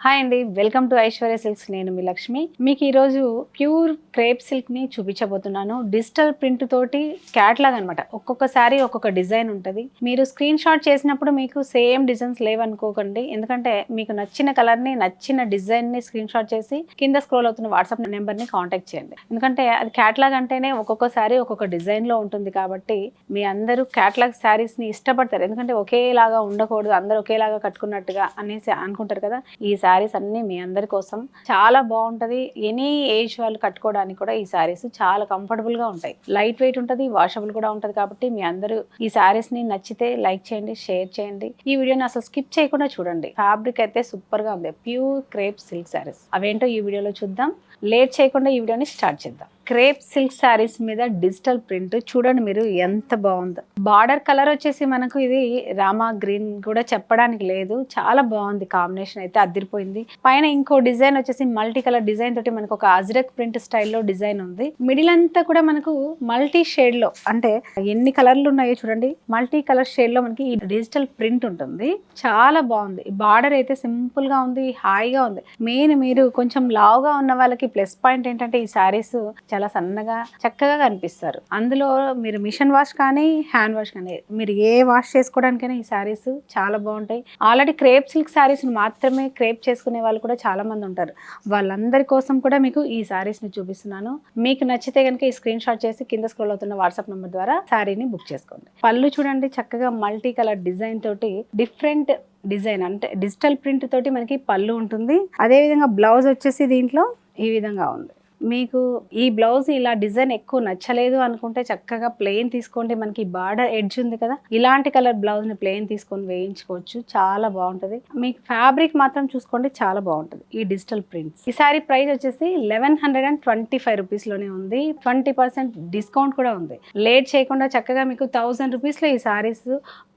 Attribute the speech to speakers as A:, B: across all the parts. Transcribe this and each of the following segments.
A: Hi అండి, welcome to Aishwarya silks. నేను మీ లక్ష్మి. మీకు ఈరోజు ప్యూర్ క్రేప్ సిల్క్ని చూపించబోతున్నాను. డిజిటల్ ప్రింట్ తోటి క్యాట్లాగ్ అనమాట. ఒక్కొక్క శారీ ఒక్కొక్క డిజైన్ ఉంటుంది. మీరు స్క్రీన్ షాట్ చేసినప్పుడు మీకు సేమ్ డిజైన్స్ లేవనుకోకండి. ఎందుకంటే మీకు నచ్చిన కలర్ని, నచ్చిన డిజైన్ని స్క్రీన్ షాట్ చేసి కింద స్క్రోల్ అవుతున్న వాట్సాప్ నెంబర్ని కాంటాక్ట్ చేయండి. ఎందుకంటే అది క్యాట్లాగ్ అంటేనే ఒక్కొక్క శారీ ఒక్కొక్క డిజైన్లో ఉంటుంది కాబట్టి మీ అందరూ క్యాట్లాగ్ శారీస్ని ఇష్టపడతారు. ఎందుకంటే ఒకేలాగా ఉండకూడదు, అందరూ ఒకేలాగా కట్టుకున్నట్టుగా అనేసి అనుకుంటారు కదా. ఈ శారీస్ అన్ని మీ అందరి కోసం చాలా బాగుంటది. ఎనీ ఏజ్ వాళ్ళు కట్టుకోవడానికి కూడా ఈ శారీస్ చాలా కంఫర్టబుల్ గా ఉంటాయి. లైట్ వెయిట్ ఉంటుంది, వాషబుల్ కూడా ఉంటుంది. కాబట్టి మీ అందరూ ఈ శారీస్ ని నచ్చితే లైక్ చేయండి, షేర్ చేయండి. ఈ వీడియోని అసలు స్కిప్ చేయకుండా చూడండి. ఫ్యాబ్రిక్ అయితే సూపర్ గా ఉంది. ప్యూర్ క్రేప్ సిల్క్ శారీస్ అవేంటో ఈ వీడియోలో చూద్దాం. లేట్ చేయకుండా ఈ వీడియోని స్టార్ట్ చేద్దాం. క్రేప్ సిల్క్ శారీస్ మీద డిజిటల్ ప్రింట్ చూడండి మీరు ఎంత బాగుందో. బార్డర్ కలర్ వచ్చేసి మనకు ఇది రామా గ్రీన్ కూడా చెప్పడానికి లేదు, చాలా బాగుంది. కాంబినేషన్ అయితే అదిరిపోయింది. పైన ఇంకో డిజైన్ వచ్చేసి మల్టీ కలర్ డిజైన్ తోటి మనకు ఒక అజ్రక్ ప్రింట్ స్టైల్లో డిజైన్ ఉంది. మిడిల్ అంతా కూడా మనకు మల్టీ షేడ్ లో, అంటే ఎన్ని కలర్లు ఉన్నాయో చూడండి, మల్టీ కలర్ షేడ్ లో మనకి ఈ డిజిటల్ ప్రింట్ ఉంటుంది. చాలా బాగుంది. బార్డర్ అయితే సింపుల్ గా ఉంది, హాయిగా ఉంది. మెయిన్ మీరు కొంచెం లావుగా ఉన్న వాళ్ళకి ప్లస్ పాయింట్ ఏంటంటే ఈ శారీస్ చాలా సన్నగా చక్కగా కనిపిస్తారు. అందులో మీరు మిషన్ వాష్ కానీ హ్యాండ్ వాష్ కానీ మీరు ఏ వాష్ చేసుకోవడానికైనా ఈ శారీస్ చాలా బాగుంటాయి. ఆల్రెడీ క్రేప్ సిల్క్ శారీస్ మాత్రమే క్రేప్ చేసుకునే వాళ్ళు కూడా చాలా మంది ఉంటారు. వాళ్ళందరి కోసం కూడా మీకు ఈ శారీస్ ని చూపిస్తున్నాను. మీకు నచ్చితే కనుక ఈ స్క్రీన్ షాట్ చేసి కింద స్క్రోల్ అవుతున్న వాట్సాప్ నెంబర్ ద్వారా శారీని బుక్ చేసుకోండి. పళ్ళు చూడండి, చక్కగా మల్టీ కలర్ డిజైన్ తోటి డిఫరెంట్ డిజైన్, అంటే డిజిటల్ ప్రింట్ తోటి మనకి పళ్ళు ఉంటుంది. అదే విధంగా బ్లౌజ్ వచ్చేసి దీంట్లో ఈ విధంగా ఉంది. మీకు ఈ బ్లౌజ్ ఇలా డిజైన్ ఎక్కువ నచ్చలేదు అనుకుంటే చక్కగా ప్లెయిన్ తీసుకోండి. మనకి బార్డర్ ఎడ్జ్ ఉంది కదా, ఇలాంటి కలర్ బ్లౌజ్ ని ప్లెయిన్ తీసుకొని వేయించుకోవచ్చు. చాలా బాగుంటది. మీకు ఫ్యాబ్రిక్ మాత్రం చూసుకోండి, చాలా బాగుంటది. ఈ డిజిటల్ ప్రింట్స్ ఈ సారీ ప్రైస్ వచ్చేసి 1125 రూపీస్ లోనే ఉంది. 20% డిస్కౌంట్ కూడా ఉంది. లేట్ చేయకుండా చక్కగా మీకు 1000 రూపీస్ లో ఈ saris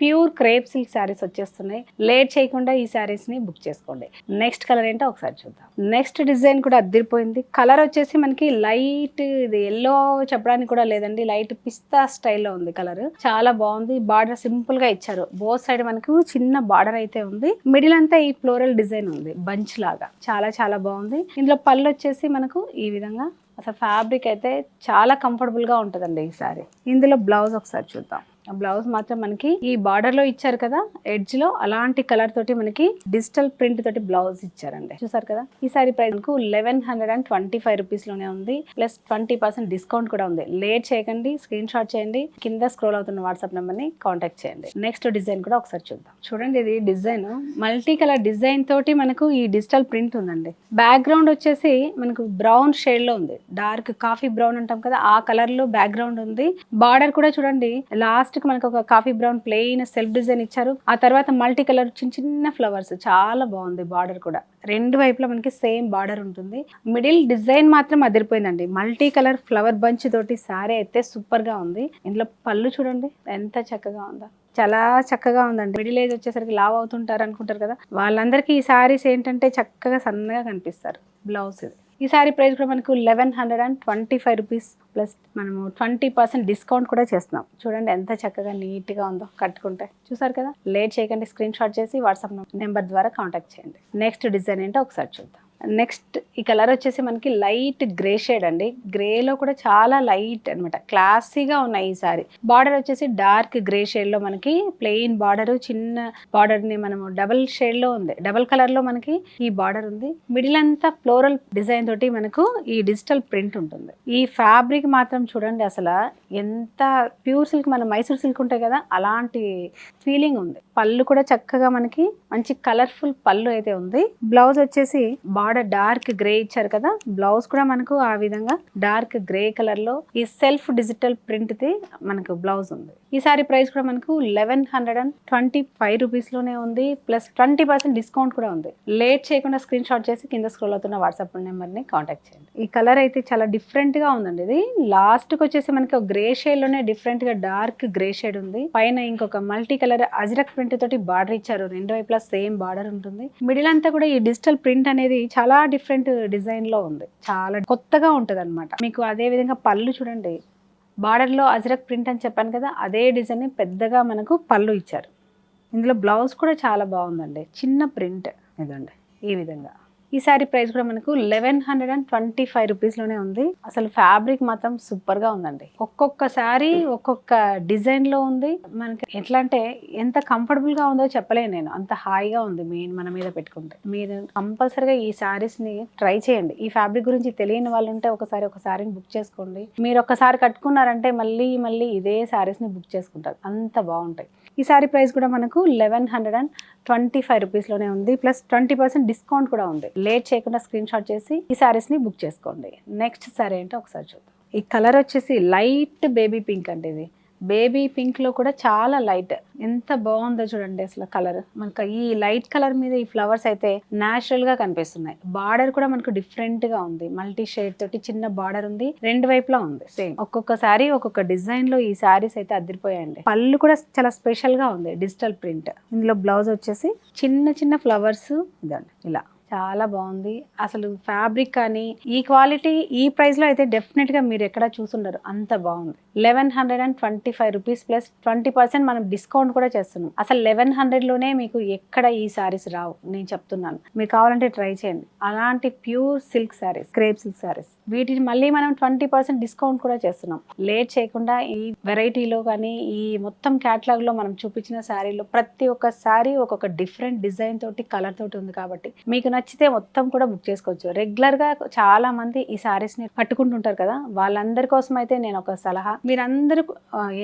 A: pure crepe silk saris వచ్చేస్తున్నాయి. లేట్ చేయకుండా ఈ సారీస్ ని బుక్ చేసుకోండి. నెక్స్ట్ కలర్ ఏంటో ఒకసారి చూద్దాం. నెక్స్ట్ డిజైన్ కూడా అదిరిపోయింది. కలర్ వచ్చేసి మనకి లైట్, ఇది ఎల్లో చెప్పడానికి కూడా లేదండి, లైట్ పిస్తా స్టైల్లో ఉంది. కలర్ చాలా బాగుంది. బార్డర్ సింపుల్ గా ఇచ్చారు. బోత్ సైడ్ మనకు చిన్న బార్డర్ అయితే ఉంది. మిడిల్ అంతా ఈ ఫ్లోరల్ డిజైన్ ఉంది, బంచ్ లాగా. చాలా చాలా బాగుంది. ఇందులో పళ్ళు వచ్చేసి మనకు ఈ విధంగా. అసలు ఫ్యాబ్రిక్ అయితే చాలా కంఫర్టబుల్ గా ఉంటుందండి ఈ సారీ. ఇందులో బ్లౌజ్ ఒకసారి చూద్దాం. బ్లౌజ్ మాత్రం మనకి ఈ బార్డర్ లో ఇచ్చారు కదా, ఎడ్జ్ లో అలాంటి కలర్ తోటి మనకి డిజిటల్ ప్రింట్ తోటి బ్లౌజ్ ఇచ్చారండి. చూసారు కదా. ఈ సారీ ప్రైస్ 1125 రూపీస్ లోనే ఉంది. ప్లస్ 20% డిస్కౌంట్ కూడా ఉంది. లేట్ చేయకండి, స్క్రీన్ షాట్ చేయండి, కింద స్క్రోల్ అవుతున్న వాట్సాప్ నెంబర్ ని కాంటాక్ట్ చేయండి. నెక్స్ట్ డిజైన్ కూడా ఒకసారి చూద్దాం. చూడండి, ఇది డిజైన్ మల్టీ కలర్ డిజైన్ తోటి మనకు ఈ డిజిటల్ ప్రింట్ ఉందండి. బ్యాక్ గ్రౌండ్ వచ్చేసి మనకు బ్రౌన్ షేడ్ లో ఉంది. డార్క్ కాఫీ బ్రౌన్ అంటాం కదా, ఆ కలర్ లో బ్యాక్ గ్రౌండ్ ఉంది. బార్డర్ కూడా చూడండి, లాస్ట్ మనకు ఒక coffee brown plain self design ఇచ్చారు. ఆ తర్వాత మల్టీ కలర్ చిన్న చిన్న ఫ్లవర్స్, చాలా బాగుంది. బార్డర్ కూడా రెండు వైపులా మనకి సేమ్ బార్డర్ ఉంటుంది. మిడిల్ డిజైన్ మాత్రం అదిరిపోయిందండి. మల్టీ కలర్ ఫ్లవర్ బంచ్ తోటి సారీ అయితే సూపర్ గా ఉంది. ఇందులో పళ్ళు చూడండి ఎంత చక్కగా ఉందో, చాలా చక్కగా ఉందండి. మిడిల్ ఏజ్ వచ్చేసరికి లావ్ అవుతుంటారు అనుకుంటారు కదా, వాళ్ళందరికీ ఈ సారీస్ ఏంటంటే చక్కగా సన్నగా కనిపిస్తారు. బ్లౌజ్ ఈ సారీ ప్రైస్ కూడా మనకు 1125 రూపీస్ ప్లస్ మనము 20% డిస్కౌంట్ కూడా చేస్తున్నాం. చూడండి ఎంత చక్కగా నీట్గా ఉందో కట్టుకుంటే. చూసారు కదా. లేట్ చేయకండి, స్క్రీన్ షాట్ చేసి వాట్సాప్ నెంబర్ ద్వారా కాంటాక్ట్ చేయండి. నెక్స్ట్ డిజైన్ ఏంటో ఒకసారి చూద్దాం. నెక్స్ట్ ఈ కలర్ వచ్చేసి మనకి లైట్ గ్రే షేడ్ అండి. గ్రేలో కూడా చాలా లైట్ అనమాట, క్లాసీగా ఉన్నాయి ఈ సారీ. బార్డర్ వచ్చేసి డార్క్ గ్రే షేడ్ లో మనకి ప్లెయిన్ బార్డర్, చిన్న బార్డర్ ని మనము డబల్ షేడ్ లో ఉంది, డబల్ కలర్ లో మనకి ఈ బార్డర్ ఉంది. మిడిల్ అంతా ఫ్లోరల్ డిజైన్ తోటి మనకు ఈ డిజిటల్ ప్రింట్ ఉంటుంది. ఈ ఫ్యాబ్రిక్ మాత్రం చూడండి, అసలు ఎంత ప్యూర్ సిల్క్, మన మైసూర్ సిల్క్ ఉంటాయి కదా, అలాంటి ఫీలింగ్ ఉంది. పళ్ళు కూడా చక్కగా మనకి మంచి కలర్ఫుల్ పళ్ళు అయితే ఉంది. బ్లౌజ్ వచ్చేసి బార్డర్ డార్క్ గ్రే ఇచ్చారు కదా, బ్లౌజ్ కూడా మనకు ఆ విధంగా డార్క్ గ్రే కలర్ లో ఈ సెల్ఫ్ డిజిటల్ ప్రింట్ ది మనకు బ్లౌజ్ ఉంది. ఈ సారీ ప్రైస్ కూడా మనకు 1125 రూపీస్ లోనే ఉంది. ప్లస్ 20% డిస్కౌంట్ కూడా ఉంది. లేట్ చేయకుండా స్క్రీన్ షాట్ చేసి కింద స్క్రోల్ అవుతున్న వాట్సాప్ నెంబర్ ని కాంటాక్ట్ చేయండి. ఈ కలర్ అయితే చాలా డిఫరెంట్ గా ఉందండి. ఇది లాస్ట్ కి వచ్చేసి మనకి ఒక గ్రే షేడ్ లోనే డిఫరెంట్ గా డార్క్ గ్రే షేడ్ ఉంది. పైన ఇంకొక మల్టీ కలర్ అజ్రక్ ప్రింట్ తోటి బార్డర్ ఇచ్చారు. రెండు వైపులా సేమ్ బార్డర్ ఉంటుంది. మిడిల్ అంతా కూడా ఈ డిజిటల్ ప్రింట్ అనేది చాలా డిఫరెంట్ డిజైన్ లో ఉంది. చాలా కొత్తగా ఉంటది అనమాట. మీకు అదే విధంగా పళ్ళు చూడండి, బార్డర్ లో అజ్రక్ ప్రింట్ అని చెప్పాను కదా, అదే డిజైన్ పెద్దగా మనకు పళ్ళు ఇచ్చారు. ఇందులో బ్లౌజ్ కూడా చాలా బాగుందండి, చిన్న ప్రింట్ ఇదండి. ఈ విధంగా. ఈ శారీ ప్రైస్ కూడా మనకు 1125 రూపీస్లోనే ఉంది. అసలు ఫ్యాబ్రిక్ మాత్రం సూపర్గా ఉందండి. ఒక్కొక్క శారీ ఒక్కొక్క డిజైన్లో ఉంది. మనకి ఎట్లా అంటే ఎంత కంఫర్టబుల్గా ఉందో చెప్పలేను నేను, అంత హాయిగా ఉంది మన మీద పెట్టుకుంటే. మీరు కంపల్సరిగా ఈ శారీస్ని ట్రై చేయండి. ఈ ఫ్యాబ్రిక్ గురించి తెలియని వాళ్ళు ఉంటే ఒక శారీని బుక్ చేసుకోండి. మీరు ఒక్కసారి కట్టుకున్నారంటే మళ్ళీ మళ్ళీ ఇదే శారీస్ని బుక్ చేసుకుంటారు, అంత బాగుంటాయి. ఈ శారీ ప్రైస్ కూడా మనకు 1125 రూపీస్లోనే ఉంది. ప్లస్ 20% డిస్కౌంట్ కూడా ఉంది. లేట్ చేయకుండా స్క్రీన్ షాట్ చేసి ఈ శారీస్ని బుక్ చేసుకోండి. నెక్స్ట్ శారీ ఏంటో ఒకసారి చూద్దాం. ఈ కలర్ వచ్చేసి లైట్ బేబీ పింక్ అంటే ఇది బేబీ పింక్లో కూడా చాలా లైట్, ఎంత బాగుందో చూడండి అసలు కలర్. మనకు ఈ లైట్ కలర్ మీద ఈ ఫ్లవర్స్ అయితే న్యాచురల్గా కనిపిస్తున్నాయి. బార్డర్ కూడా మనకు డిఫరెంట్గా ఉంది, మల్టీ షేడ్ తోటి చిన్న బార్డర్ ఉంది, రెండు వైపులా ఉంది సేమ్. ఒక్కొక్క శారీ ఒక్కొక్క డిజైన్లో ఈ శారీస్ అయితే అదిరిపోయాయండి. పళ్ళు కూడా చాలా స్పెషల్గా ఉంది, డిజిటల్ ప్రింట్. ఇందులో బ్లౌజ్ వచ్చేసి చిన్న చిన్న ఫ్లవర్స్ ఇదండి ఇలా, చాలా బాగుంది. అసలు ఫ్యాబ్రిక్ కానీ ఈ క్వాలిటీ ఈ ప్రైస్లో అయితే డెఫినెట్గా మీరు ఎక్కడ చూసుండరు, అంత బాగుంది. 1125 రూపీస్ ప్లస్ 20% మనం డిస్కౌంట్ కూడా చేస్తున్నాం. అసలు 1100లోనే మీకు ఎక్కడ ఈ శారీస్ రావు, నేను చెప్తున్నాను. మీరు కావాలంటే ట్రై చేయండి. అలాంటి pure silk saris, crepe silk saris, వీటిని మళ్ళీ మనం 20% డిస్కౌంట్ కూడా చేస్తున్నాం. లేట్ చేయకుండా ఈ వెరైటీలో కానీ ఈ మొత్తం క్యాటలాగ్లో మనం చూపించిన శారీలో ప్రతి ఒక్క శారీ ఒక్కొక్క డిఫరెంట్ డిజైన్ తోటి కలర్ తోటి ఉంది కాబట్టి మీకు నచ్చితే మొత్తం కూడా బుక్ చేసుకోవచ్చు. రెగ్యులర్గా చాలా మంది ఈ శారీస్ని కట్టుకుంటుంటారు కదా, వాళ్ళందరి కోసం అయితే నేను ఒక సలహా, మీరందరూ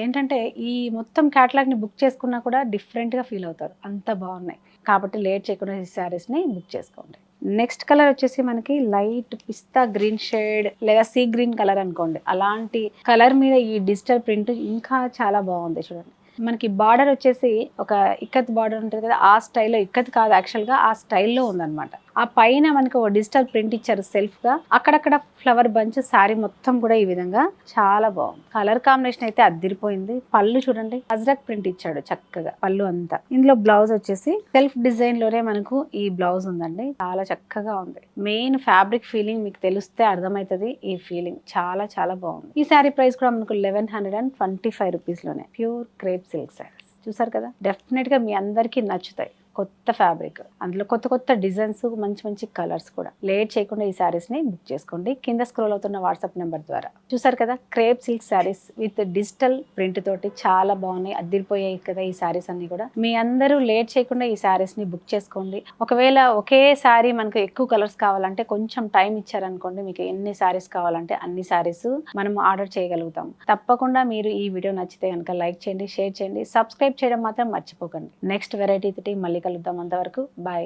A: ఏంటంటే ఈ మొత్తం క్యాటలాగ్ని బుక్ చేసుకున్నా కూడా డిఫరెంట్గా ఫీల్ అవుతారు, అంత బాగున్నాయి. కాబట్టి లేట్ చేయకుండా ఈ శారీస్ని బుక్ చేసుకోండి. నెక్స్ట్ కలర్ వచ్చేసి మనకి లైట్ పిస్తా గ్రీన్ షేడ్ లేదా సీ గ్రీన్ కలర్ అనుకోండి, అలాంటి కలర్ మీద ఈ డిజిటల్ ప్రింట్ ఇంకా చాలా బాగుంది చూడండి. మనకి బార్డర్ వచ్చేసి ఒక ఇక్కత్ బార్డర్ ఉంటుంది కదా, ఆ స్టైల్లో, ఇక్కత్ కాదు యాక్చువల్గా, ఆ స్టైల్లో ఉందన్నమాట. ఆ పైన మనకి ఒక డిజిటల్ ప్రింట్ ఇచ్చారు సెల్ఫ్గా, అక్కడక్కడ ఫ్లవర్ బంచ్. శారీ మొత్తం కూడా ఈ విధంగా చాలా బాగుంది. కలర్ కాంబినేషన్ అయితే అదిరిపోయింది. పళ్ళు చూడండి, అజ్రక్ ప్రింట్ ఇచ్చాడు చక్కగా పళ్ళు అంతా. ఇందులో బ్లౌజ్ వచ్చేసి సెల్ఫ్ డిజైన్ లోనే మనకు ఈ బ్లౌజ్ ఉందండి, చాలా చక్కగా ఉంది. మెయిన్ ఫ్యాబ్రిక్ ఫీలింగ్ మీకు తెలిస్తే అర్థమవుతుంది, ఈ ఫీలింగ్ చాలా చాలా బాగుంది. ఈ శారీ ప్రైస్ కూడా మనకు 1125 రూపీస్లోనే ప్యూర్ క్రేప్ సిల్క్ శారీస్. చూసారు కదా, డెఫినెట్గా మీ అందరికీ నచ్చుతాయి. కొత్త ఫ్యాబ్రిక్, అందులో కొత్త కొత్త డిజైన్స్, మంచి మంచి కలర్స్ కూడా. లేట్ చేయకుండా ఈ శారీస్ని బుక్ చేసుకోండి కింద స్క్రోల్ అవుతున్న వాట్సాప్ నెంబర్ ద్వారా. చూసారు కదా, crepe silk saris with digital print తోటి చాలా బాగున్నాయి, అదిరిపోయాయి కదా ఈ శారీస్ అన్ని కూడా. మీ అందరూ లేట్ చేయకుండా ఈ శారీస్ని బుక్ చేసుకోండి. ఒకవేళ ఒకే శారీ మనకు ఎక్కువ కలర్స్ కావాలంటే కొంచెం టైం ఇచ్చారనుకోండి, మీకు ఎన్ని శారీస్ కావాలంటే అన్ని శారీస్ మనం ఆర్డర్ చేయగలుగుతాం. తప్పకుండా మీరు ఈ వీడియో నచ్చితే కనుక లైక్ చేయండి, షేర్ చేయండి, సబ్స్క్రైబ్ చేయడం మాత్రం మర్చిపోకండి. నెక్స్ట్ వెరైటీ తోటి మళ్ళీ కలుద్దాం. అంతవరకు బాయ్.